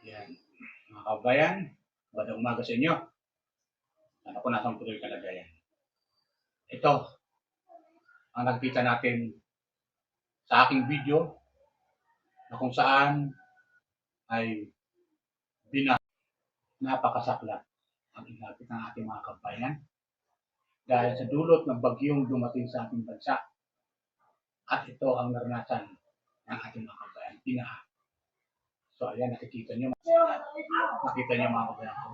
Yan. Mga kabayan, magandang umaga sa inyo. Ano po nasang tuloy kalagayan. Ito, ang nakikita natin sa aking video na kung saan ay napakasakla ang inabot ng ating mga kabayan dahil sa dulot ng bagyong dumating sa ating bansa. At ito ang naranasan ng ating mga kabayan, binaha. So ayan, nakita nyo mga kabayan ko.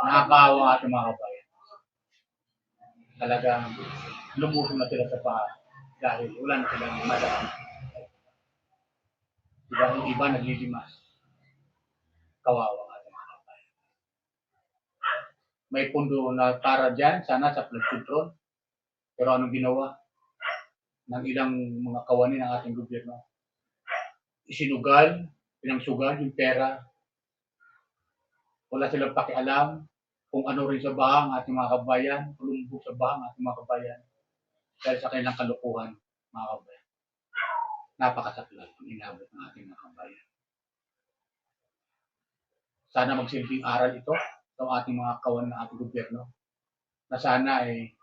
Nakakaawa ang ating mga kabayan. Talagang lumusong na sila sa baha dahil wala na silang madaan. Diba yung iba naglilimas. Kawawa ang ating mga kabayan. May pundo na para dyan, sana sa flood control. Pero anong ginawa ng ilang mga kawani ng ating gobyerno? Isinugal, pinangsugal yung pera. Wala silang pakialam kung ano rin sa baha ang ating mga kabayan, lumubog sa baha ang ating mga kabayan dahil sa kanilang kalukuhan, mga kabayan. Napakasaklat ang inabot ng ating mga kabayan. Sana magsilbing aral ito sa ating mga kawan ng ating gobyerno na sana ay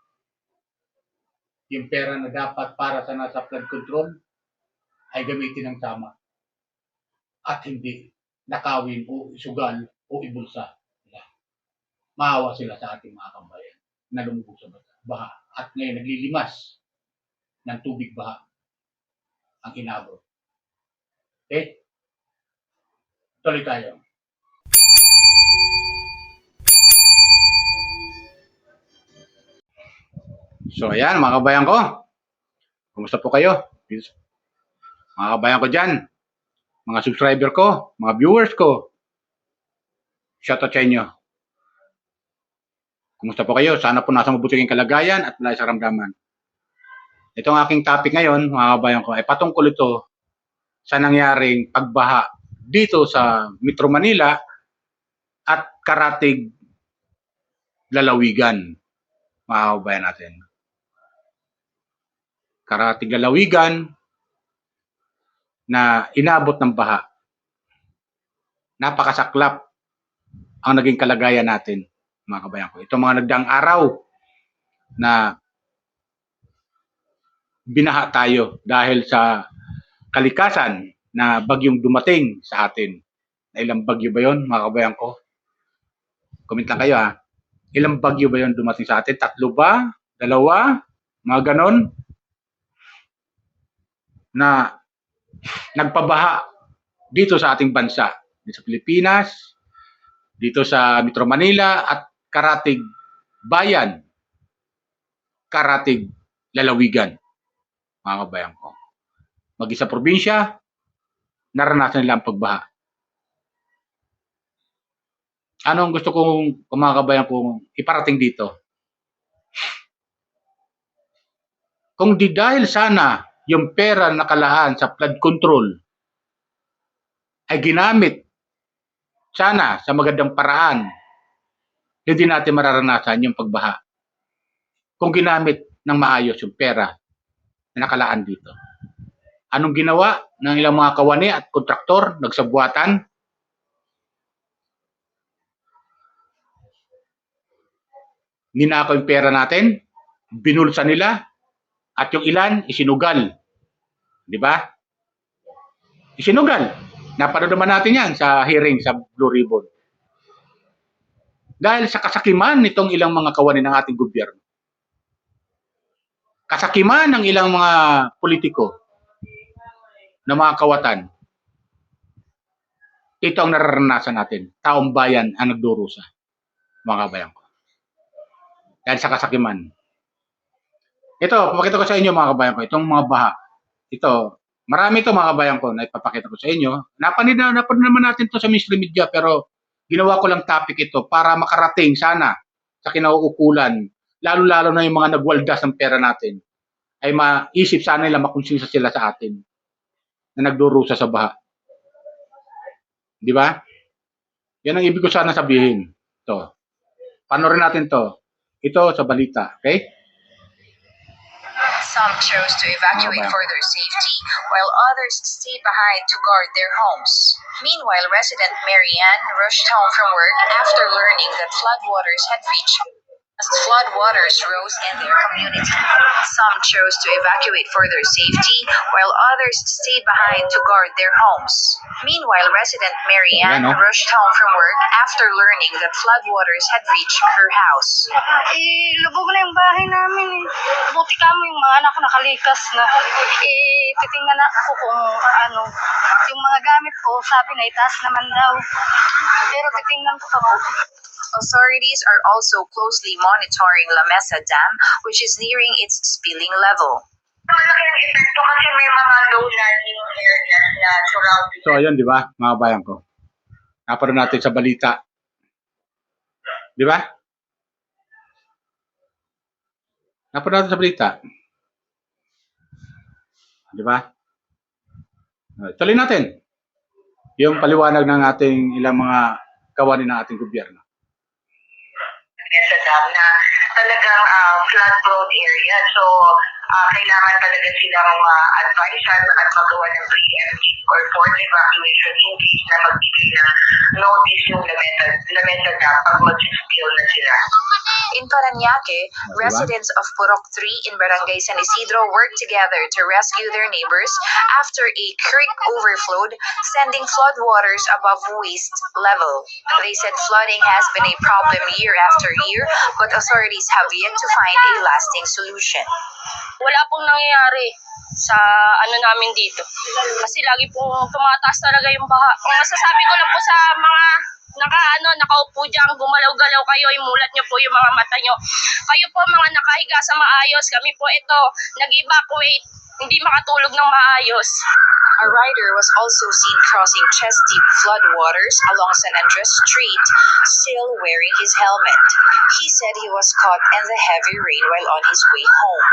yung pera na dapat para sa nasa flood control ay gamitin ng tama at hindi nakawin o isugal o ibulsa. Maawa sila sa ating mga kabayan na lumubog sa baha at ngayon naglilimas ng tubig baha ang inabot. Okay? Tuloy tayo. So ayan mga kabayan ko. Kumusta po kayo? Mga kabayan ko dyan. Mga subscriber ko. Mga viewers ko. Shoutout sa inyo. Kumusta po kayo? Sana po nasa mabuting kalagayan at wala sa ramdaman. Itong aking topic ngayon, mga kabayan ko, ay patungkol ito sa nangyaring pagbaha dito sa Metro Manila at Karatig, Lalawigan. Mga kabayan natin. Karatig, Lalawigan na inabot ng baha. Napakasaklap ang naging kalagayan natin, mga kabayan ko. Itong mga nagdaang araw na binaha tayo dahil sa kalikasan na bagyong dumating sa atin. Ilang bagyo ba yon, mga kabayan ko? Comment lang kayo ha. Ilang bagyo ba yon dumating sa atin? 3 ba? 2? Mga ganon? Na nagpabaha dito sa ating bansa. Dito sa Pilipinas, dito sa Metro Manila at Karatig Bayan, Karatig Lalawigan, mga kabayan ko. Mag-isa probinsya, naranasan nila ang pagbaha. Ano ang gusto kong mga kabayan kong iparating dito? Kung di dahil sana yung pera na nakalaan sa flood control ay ginamit sana sa magandang paraan, hindi natin mararanasan yung pagbaha. Kung ginamit ng maayos yung pera na nakalaan dito. Anong ginawa ng ilang mga kawani at kontraktor, nagsabuatan? Ninakaw yung pera natin, binulsa nila, at yung ilan, isinugal. Di ba? Isinugal. Napanood naman natin yan sa hearing sa Blue Ribbon. Dahil sa kasakiman nitong ilang mga kawani ng ating gobyerno. Kasakiman ng ilang mga politiko na mga kawatan. Ito ang nararanasan natin. Taong bayan ang nagdurusa. Mga kabayan ko. Dahil sa kasakiman. Ito, papakita ko sa inyo mga kabayan ko. Itong mga baha. Ito, marami ito mga kabayan ko na ipapakita ko sa inyo. Napanood naman natin ito sa mainstream media pero ginawa ko lang topic ito para makarating sana sa kinauukulan. Lalo-lalo na yung mga nagwaldas ng pera natin. Ay maisip sana nila makonsinsa sila sa atin na nagdurusa sa baha. Di ba? Yan ang ibig ko sana sabihin. Ito. Panoorin natin to. Ito sa balita. Okay? Some chose to evacuate for their safety, while others stayed behind to guard their homes. Meanwhile, resident Marianne rushed home from work after learning that floodwaters had reached as floodwaters rose in their community. Some chose to evacuate for their safety, while others stayed behind to guard their homes. Meanwhile, resident Marianne rushed home from work after learning that floodwaters had reached her house. Lubog na yung bahay namin eh. Buti ka mo yung mga anak ko nakalikas na. Titingnan na ako kung ano. Yung mga gamit ko, sabi na itaas naman daw. Pero titingnan ko pa po. Authorities are also closely monitoring La Mesa Dam, which is nearing its spilling level. Malaki ng epekto kasi may mga low-lying areas na surrounding. So, ayun, di ba, mga bayan ko? Napanood natin sa balita. Di ba? Napanood natin sa balita. Di ba? Tuloy natin yung paliwanag ng ating ilang mga kawani ng ating gobyerno. Sa dam na talagang flood prone area. So, kailangan talaga silang advisean at magawa ng preemptive or forced evacuation in case na magbigay ng notice yung Lamesa Dam pag mag-spill na sila. In Parañaque, residents of Purok 3 in Barangay San Isidro worked together to rescue their neighbors after a creek overflowed, sending floodwaters above waist level. They said flooding has been a problem year after year, but authorities have yet to find a lasting solution. Wala pong nangyayari sa ano namin dito. Kasi lagi pong tumataas talaga yung baha. Ang masasabi ko lang po sa mga nakaupo dyan, gumalaw-galaw kayo, imulat nyo po yung mga mata nyo. Kayo po mga nakahiga sa maayos, kami po ito, nag-evacuate, hindi makatulog ng maayos. A rider was also seen crossing chest-deep floodwaters along San Andres Street, still wearing his helmet. He said he was caught in the heavy rain while on his way home.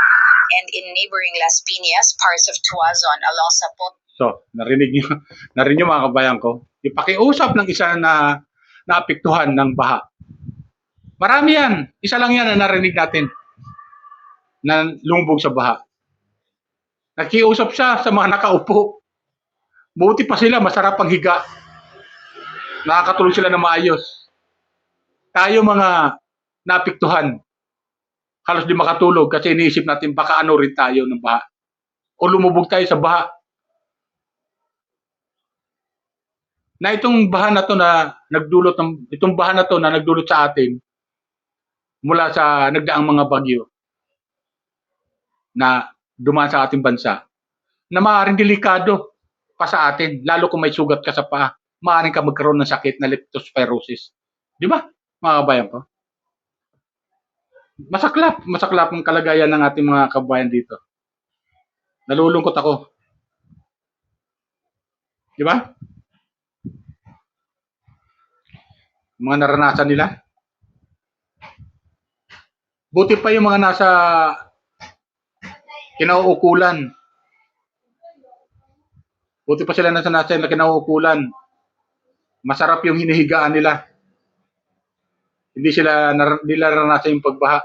And in neighboring Las Piñas, parts of Tuazon along Sapot. So, narinig nyo mga kabayan ko, yung pakiusap ng isa na naapektuhan ng baha. Marami yan. Isa lang yan na narinig natin na lumubog sa baha. Nakiusap siya sa mga nakaupo. Buti pa sila, masarap ang higa. Nakakatulog sila na maayos. Tayo mga naapektuhan, halos di makatulog kasi iniisip natin baka ano rin tayo ng baha. O lumubog tayo sa baha. Na itong baha na to na nagdulot sa atin mula sa nagdaang mga bagyo na dumaan sa ating bansa na maaaring delikado pa sa atin, lalo kung may sugat ka sa paa, maaaring ka magkaroon ng sakit na leptospirosis. Di ba, mga kabayan ko? Masaklap ang kalagayan ng ating mga kabayan dito. Nalulungkot ako. Di ba? Mga naranasan nila. Buti pa yung mga nasa kinauukulan. Buti pa sila nasa kinauukulan. Masarap yung hinihigaan nila. Hindi nila naranasan yung pagbaha.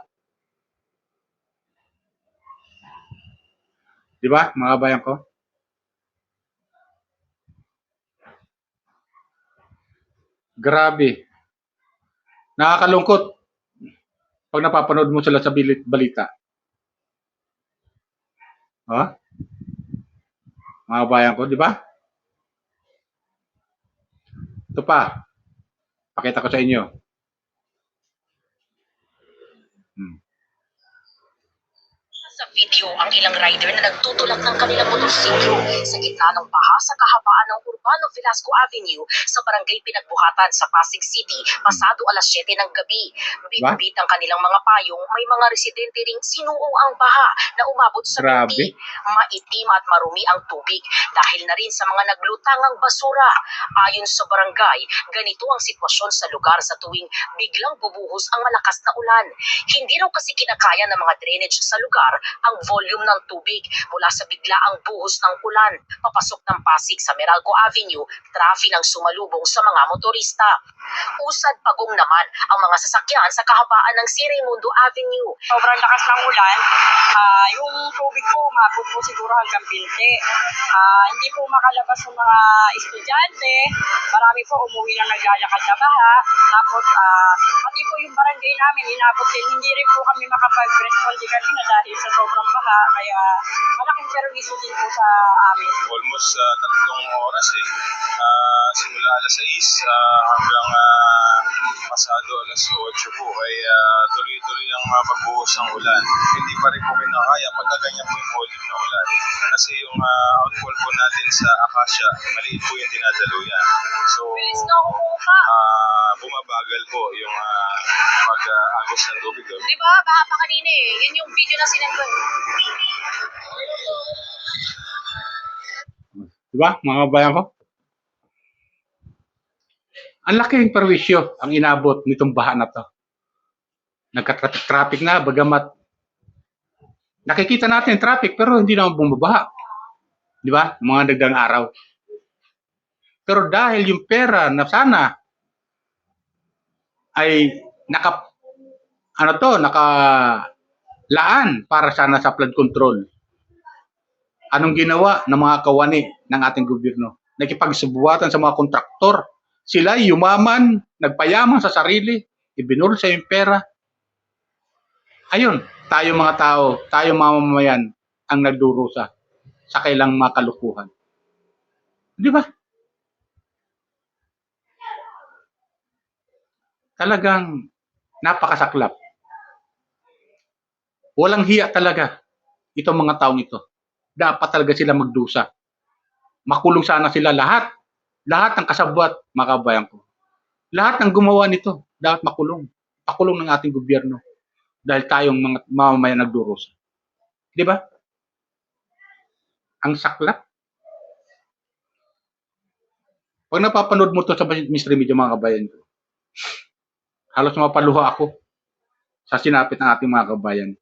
Di ba, mga kabayan ko? Grabe. Nakakalungkot pag napapanood mo sila sa balita. Mga kabayan ko, di ba? Ito pa. Pakita ko sa inyo. Sa video ang ilang rider na nagtutulak ng kanilang motorsiklo sa gitna ng baha sa kahabaan ng Urbano Velasco Avenue sa barangay Pinagbuhatan sa Pasig City pasado alas 7 ng gabi. Bitbit ang kanilang mga payong, may mga residente ring sinuong ang baha na umabot sa binti. Maitim at marumi ang tubig dahil na rin sa mga naglutangang basura. Ayon sa barangay, ganito ang sitwasyon sa lugar sa tuwing biglang bubuhos ang malakas na ulan. Hindi raw kasi kinakaya ng mga drainage sa lugar ang volume ng tubig mula sa biglaang buhos ng ulan papasok ng Pasig sa Meralco Avenue, traffic ng sumalubong sa mga motorista. Usad pagong naman ang mga sasakyan sa kahabaan ng Sirimundo Avenue. Sobrang lakas ng ulan, yung tubig po umabot po siguro hanggang binte. Hindi po makalabas ng mga estudyante, marami po umuwi na naglalakad na baha. Tapos pati po yung barangay namin inabot din, hindi rin po kami makapag-respond kanina dahil sa sobrang baha. Kaya malaking perwisyo din po sa amin. Almost 3 oras simula alas 6 hanggang pasado alas 8 po ay tuloy-tuloy ang pagbuhos ng ulan. Hindi pa rin po kinakaya pagka ganyan po yung volume ng ulan. Kasi yung outfall po natin sa Acacia, maliit po yung dinadaluyan. So, bumabagal po yung pag-agos ng tubig. Di ba? Baha pa kanina eh. Yan yung video na sinend ko. Diba, mga kabayan ko? Ang laking perwisyo ang inabot nitong baha na to. Nagka-traffic na, bagamat nakikita natin traffic pero hindi naman bumabaha. Di ba? Mga nagdaang araw. Pero dahil yung pera na sana ay nakalaan para sana sa flood control. Anong ginawa ng mga kawani ng ating gobyerno? Nakipagsubuatan sa mga kontraktor. Sila yumaman, nagpayaman sa sarili, ibinulsa yung pera. Ayun, tayo mga tao, tayo mamamayan ang nagdurusa sa kailang mga kalukuhan. Di ba? Talagang napakasaklap. Walang hiya talaga itong mga taong ito. Dapat talaga sila magdusa. Makulong sana sila lahat. Lahat ng kasabwat, mga kabayan ko. Lahat ng gumawa nito, dapat makulong. Pakulong ng ating gobyerno. Dahil tayong mga mamamayan nagdurusa. Di ba? Ang saklap. Pag napapanood mo ito sa mainstream media, mga kabayan ko, halos mapaluha ako sa sinapit ng ating mga kabayan.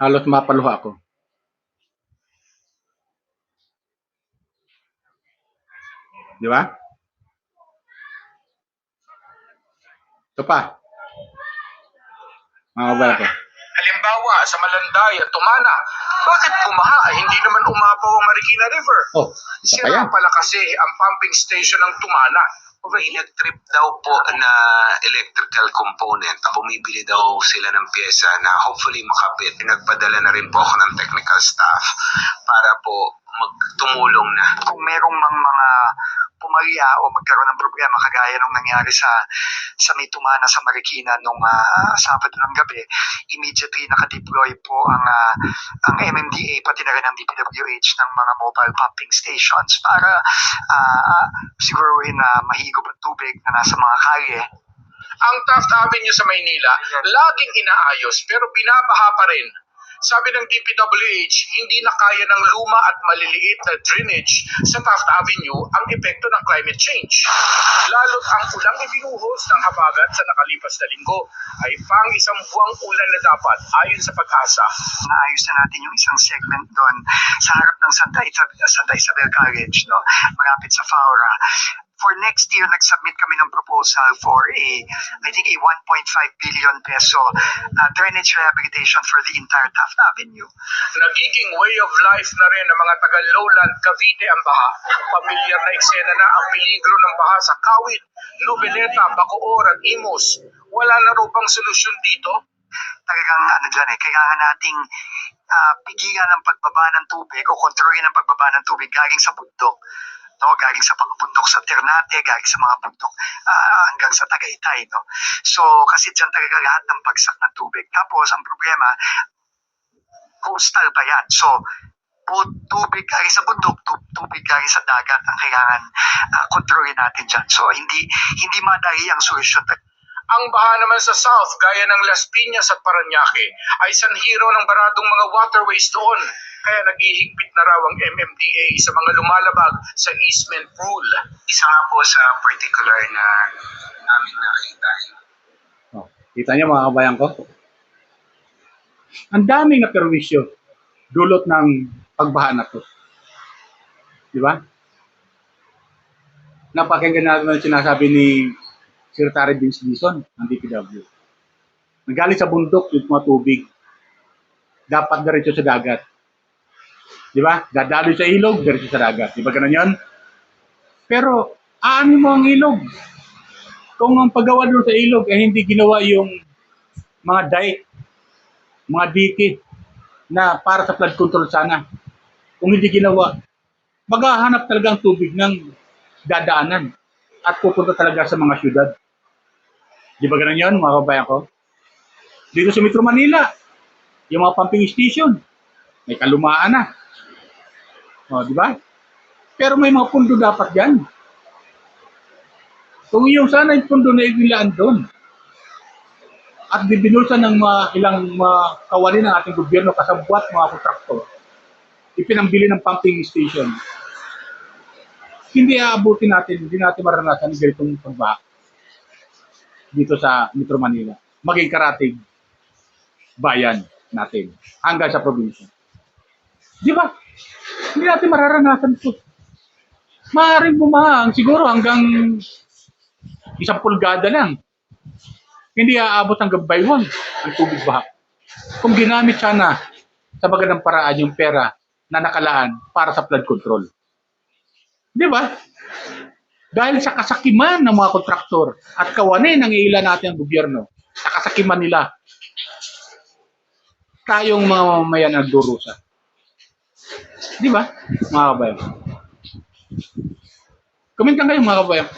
Halos mapaluha ako. Di ba? Ito pa. Mga kabayan ko. Halimbawa, sa Malanday at Tumana, bakit bumaha? Hindi naman umapaw ang Marikina River. Oh, isa pa Sira yan. pala kasi ang pumping station ng Tumana. Electric daw po na electrical component. Bumibili daw sila ng pyesa na hopefully makabit. Nagpadala na rin po ako ng technical staff para po magtumulong na. Kung merong mga pumalya o magkaroon ng problema kagaya nung nangyari sa may Tumana sa Marikina nung Sabado ng gabi, immediately nakadeploy po ang MMDA pati na rin ang DPWH ng mga mobile pumping stations para siguruhin na mahigop ang tubig na nasa mga kalye. Ang Taft Avenue sa Maynila, laging inaayos pero binabaha pa rin. Sabi ng DPWH, hindi na kaya ng luma at maliliit na drainage sa Taft Avenue ang epekto ng climate change. Lalo't ang ulang ibinuhos ng habagat sa nakalipas na linggo ay pang isang buwang ulan na dapat ayon sa Pag-asa. Naayos na natin yung isang segment doon sa harap ng Santa Isabel College, no? Malapit sa Faura. For next year, nag-submit kami ng proposal for I think a 1.5 billion peso drainage rehabilitation for the entire Taft Avenue. Nagiging way of life na rin ng mga taga-lowland Cavite ang baha. Pamilyar na eksena na ang peligro ng baha sa Kawit, Noveleta, Bacoor at Imus. Wala na raw bang solusyon dito? Talagang kailangan nating pigilan ang pagbaba ng tubig o kontrolin ang pagbaba ng tubig galing sa bundok. No, galing sa mga bundok sa Ternate, galing sa mga bundok hanggang sa Tagaytay, no. So kasi diyan talaga lahat ng bagsak ng tubig. Tapos ang problema, coastal pa yan. So tubig galing sa bundok, tubig galing sa dagat ang kailangan kontrolin natin diyan. So hindi madali ang solusyon. Ang baha naman sa south, gaya ng Las Piñas at Parañaque, ay sanhiro ng baradong mga waterways doon. kaya naghihigpit na raw ang MMDA sa mga lumalabag sa easement rule. Isa nga po sa particular na namin nakita. Oh, kita niyo mga kabayan ko? Ang daming na perwisyo dulot ng pagbaha na to. Di ba? Napakinggan natin ang sinasabi ni Secretary Vince Dizon ng DPW. Nagaling sa bundok yung mga tubig. Dapat diretso sa dagat. Di ba? Dadaloy sa ilog, diretso sa dagat. Di ba ganun yun? Pero, aanin mo ang ilog. Kung ang paggawa doon sa ilog ay hindi ginawa yung mga dike, mga dike na para sa flood control sana. Kung hindi ginawa, maghahanap talaga ang tubig ng dadaanan at pupunta talaga sa mga syudad. Di ba ganun yun, mga kabayan ko? Dito sa Metro Manila, yung mga pumping station, may kalumaan na. O, di ba? Pero may mga pundo dapat yan. Kung yung sana yung pundo na igilaan doon at bibinulsan ng ilang kawani ng ating gobyerno kasabwat mga kontraktor, ipinambili ng pumping station, hindi aabutin natin, hindi natin maranasan ng ganitong pagbaha dito sa Metro Manila. Maging karatig bayan natin hanggang sa probinsya. Di ba? Hindi natin mararanasan ito. Maaaring bumaha siguro hanggang 1 pulgada lang. Hindi aabot hanggang baywang ang tubig baha. Kung ginamit sana sa magandang paraan yung pera na nakalaan para sa flood control. Di ba? Dahil sa kasakiman ng mga kontraktor at kawanin ng ilan natin ang gobyerno, sa kasakiman nila, tayong mga mamamayan nagdurusa. Di ba, mga kabayan? Komentan kayo, mga kabayan.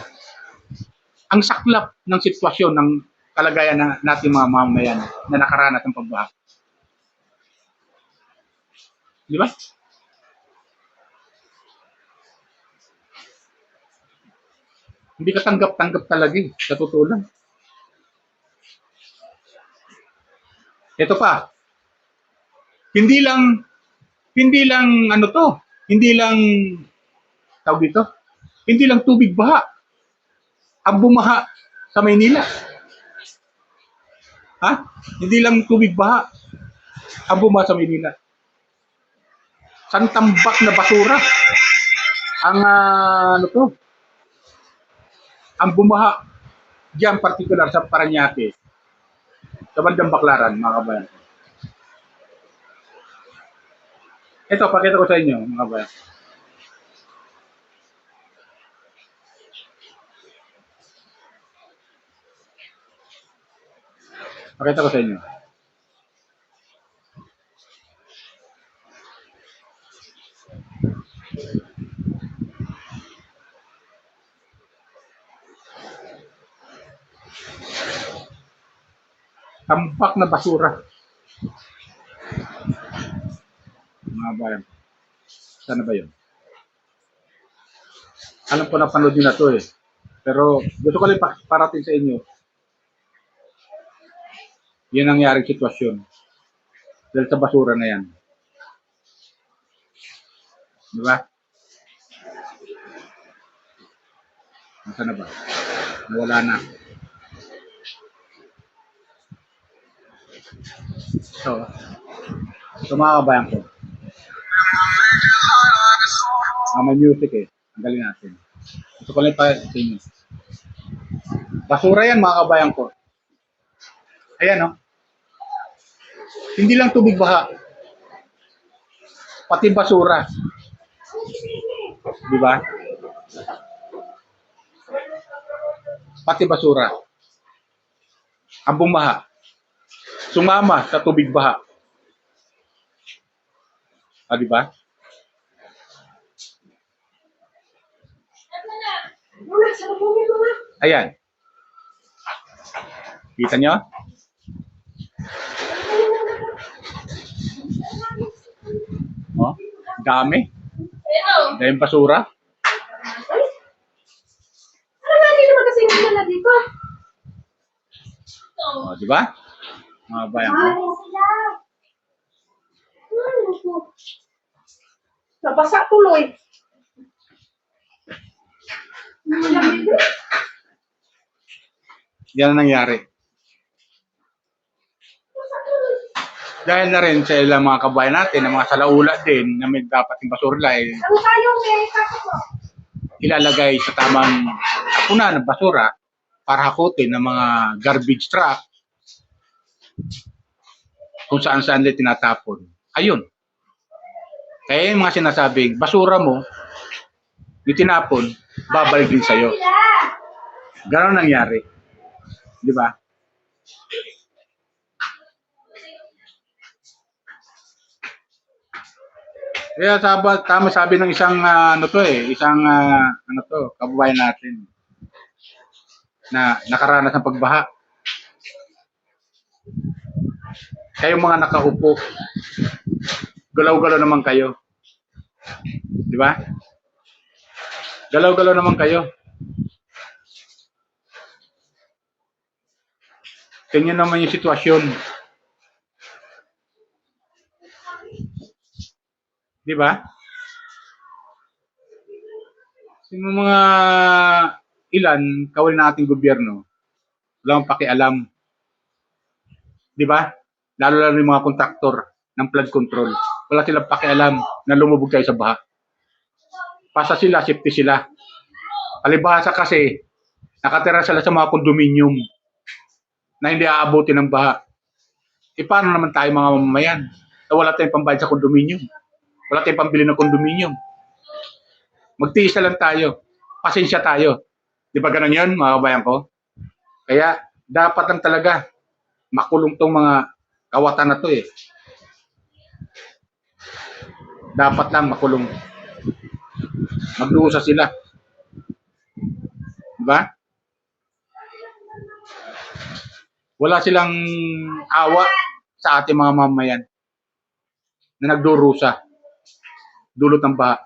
Ang saklap ng sitwasyon ng kalagayan na natin mga mamamayan na nakaranas ng pagbaha. Di ba? Hindi ka tanggap-tanggap talaga eh, sa totoo lang. Ito pa. Hindi lang ano to, hindi lang tawag dito, hindi lang tubig baha ang bumaha sa Maynila. Ha? Hindi lang tubig baha ang bumaha sa Maynila. Santambak na basura ang ano to, ang bumaha diyan particular sa Parañaque, sa bandang Baclaran, mga kabayan. Ito, pakita ko sa inyo, mga kabayan. Pakita ko sa inyo. Tambak na basura. Mga bayan. Sana ba yun? Alam ko na panood nyo na to eh. Pero gusto ko lang parating sa inyo. Yan ang nangyaring sitwasyon. Dahil sa basura na yan. Di ba? Nasaan na ba? Nawala na. So mga kabayan ko. May music eh. Ang galing natin. Gusto ko lang pa sa inyo. Basura yan mga kabayan ko. Ayan o. Hindi lang tubig baha. Pati basura. Di ba? Pati basura. Ang bumaha. Sumama sa tubig baha. Ah, di ba? Ayan. Kita nyo? Oh, dami. Dahil basura. Oh, di ba? Mga bayan ko. Nabasa tuloy. Yan ang nangyari. Dahil na rin sa ilang mga kabayan natin, na mga salaula din, na may dapat yung basura ay Ano tayo, may kaso mo? ilalagay sa tamang tapunan ng basura para hakutin ng mga garbage truck kung saan-saan nila tinatapon. Ayun. Kaya yung mga sinasabing, basura mo, yung tinapon, babalik din sa'yo. Ganon nangyari. Di ba? Kaya tama sabi ng isang kababayan natin na nakaranas ng pagbaha. Kayong mga nakaupo, galaw-galaw naman kayo. Di ba? Galaw-galaw naman kayo. Tingnan naman yung sitwasyon. Di ba? Yung mga ilan, kawal na ating gobyerno, wala akong pakialam. Di ba? Lalo yung mga kontraktor ng flood control. Wala silang pakialam na lumubog tayo sa baha. Pasa sila, safety sila. Palibhasa kasi, nakatira sila sa mga kondominium na hindi aabutin ng baha. E paano naman tayo mga mamamayan na wala tayong pambayad sa kondominium? Wala tayong pambili ng kondominium. Magtiis na lang tayo. Pasensya tayo. Di ba ganun yun, mga kabayan ko? Kaya, dapat lang talaga makulong tong mga kawatan na to eh. Dapat lang makulong. Magdusa sila. Di ba? Wala silang awa sa ating mga mamayan na nagdurusa. Dulot ng baha.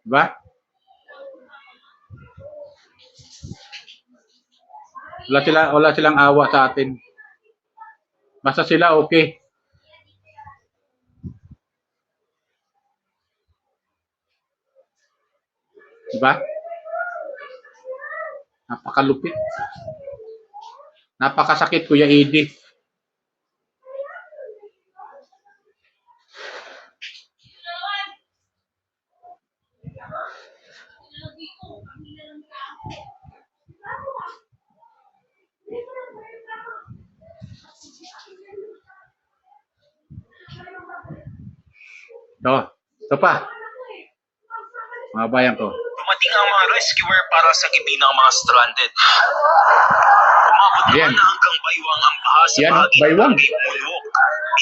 Diba? Wala silang awa sa atin. Basta sila okay. Diba? Napakalupit. Napakasakit, Kuya Edie. Ito pa. Mga bayan ko. Dumating ang mga rescuer para sagipin ang mga stranded. Umabot naman na hanggang baywang ang baha sa bahagi ng barangay Moonwalk.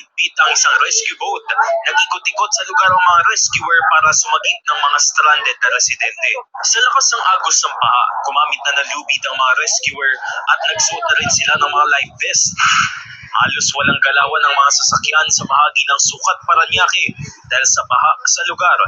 Bitbit ang isang rescue boat. Nag-ikot-ikot sa lugar ang mga rescuer para sumagip ng mga stranded na residente. Sa lakas ng agos ng baha, gumamit na ng lubid ang mga rescuer at nagsuot na rin sila ng mga life vest. Halos walang galawan ng mga sasakyan sa bahagi ng Sukat, Parañaque dahil sa baha sa lugar.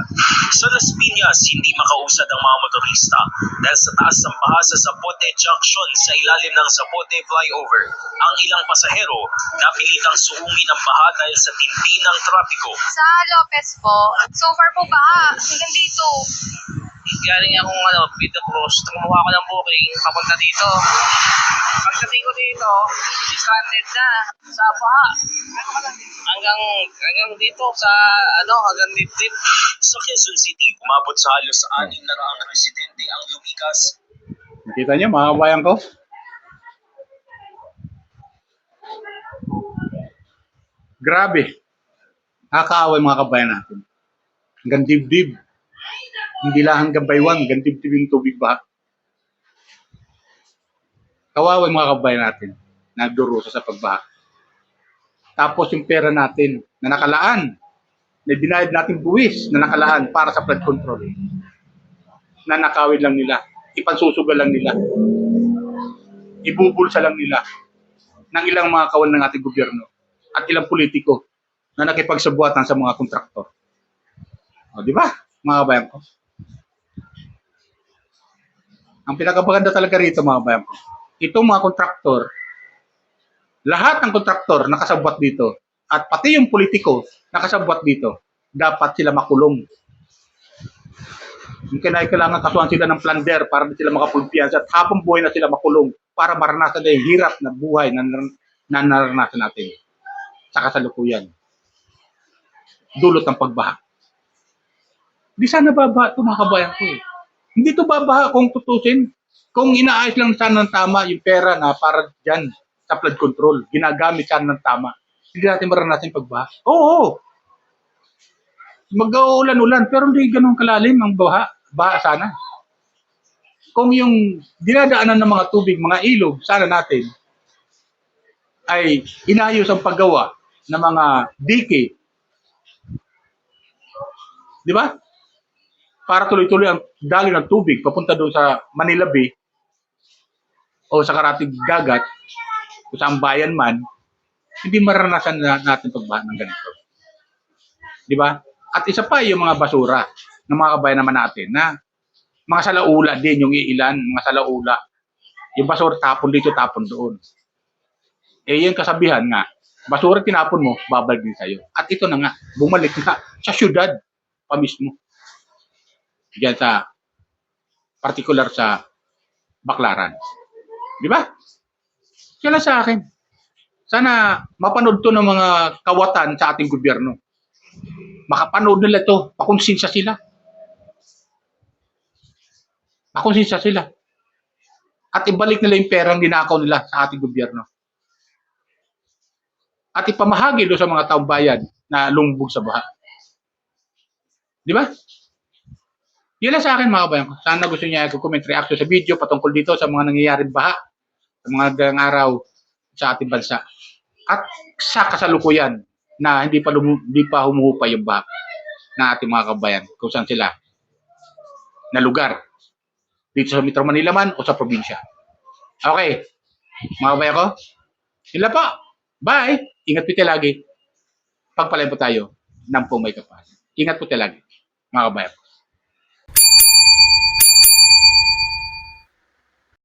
Sa Las Piñas, hindi makausad ang mga motorista dahil sa taas ng baha sa Zapote Junction sa ilalim ng Zapote Flyover. Ang ilang pasahero napilitang suungin ng baha dahil sa tindi ng trapiko. Sa Lopez po, so far po baha hanggang dito. Galing akong Vito Cruz, kumuha ko ng booking papunta dito. Pagdating ko dito, stranded na sa baha. Hanggang dito sa hanggang dip. Sa Quezon City, umabot sa halos 600 residente ang lumikas. Nakita niyo, mga kabayan ko? Grabe. Nakakaaway mga kabayan natin. Hanggang dibdib. Hindi lang hanggang baywang, hanggang dibdib yung tubig ba? Kawawa yung mga kabayan natin na nagdurusa sa pagbaha. Tapos yung pera natin na nakalaan, na binayad natin buwis na nakalaan para sa flood control, na nakawin lang nila, ipansusugal lang nila, ibubulsa lang nila ng ilang mga kawal ng ating gobyerno at ilang politiko na nakipagsabuatan sa mga kontraktor. O, di ba, mga kabayan ko? Ang pinakabaganda talaga rito, mga kabayan ko, itong mga kontraktor, lahat ng kontraktor nakasabwat dito at pati yung politiko na kasabwat dito, dapat sila makulong. Yung kailangan kasuhan sila ng plunder para di sila makapulpiyansa at habang buhay na sila makulong para maranasan na yung hirap na buhay na naranasan natin sa kasalukuyan. Dulot ng pagbaha. Di sana babaha ito mga kabayan ko eh. Hindi ito babaha kung tutusin. Kung inaayos lang sana ng tama yung pera na para dyan sa flood control, ginagamit sana ng tama, hindi natin maranasan pagbaha. Oo. Mag-uulan-ulan, pero hindi ganun kalalim ang baha. Baha sana. Kung yung dinadaanan ng mga tubig, mga ilog, sana natin, ay inayos ang paggawa ng mga dike. Di ba? Para tuloy-tuloy ang daloy ng tubig papunta doon sa Manila Bay o sa Karatig Dagat o sa bayan man, hindi maranasan natin pagbaha ng ganito. Di ba? At isa pa yung mga basura ng mga kabayan naman natin na mga salaula din yung iilan, mga salaula. Yung basura tapon dito, tapon doon. Eh yung kasabihan nga, basura tinapon mo, babalik din sa'yo. At ito na nga, bumalik na sa syudad pa mismo. Diyan sa, particular sa Baclaran. Di ba? Kaya sa akin, sana mapanood to ng mga kawatan sa ating gobyerno. Makapanood nila to, pakonsensya sila. Pakonsensya sila. At ibalik nila yung perang dinakaw nila sa ating gobyerno. At ipamahagi doon sa mga taong bayan na lumbog sa baha. Di ba? Yan lang sa akin mga kabayan ko. Sana gusto niya i-comment reaction sa video patungkol dito sa mga nangyayaring baha sa mga daang araw sa ating bansa. At sa kasalukuyan na hindi pa humuhupa yung baha na ating mga kabayan kung saan sila na lugar. Dito sa Metro Manila man o sa probinsya. Okay. Mga kabayan ko. Sila po. Bye. Ingat po tayo lagi. Pagpalain po tayo ng may kapal. Ingat po tayo lagi. Mga kabayan ko.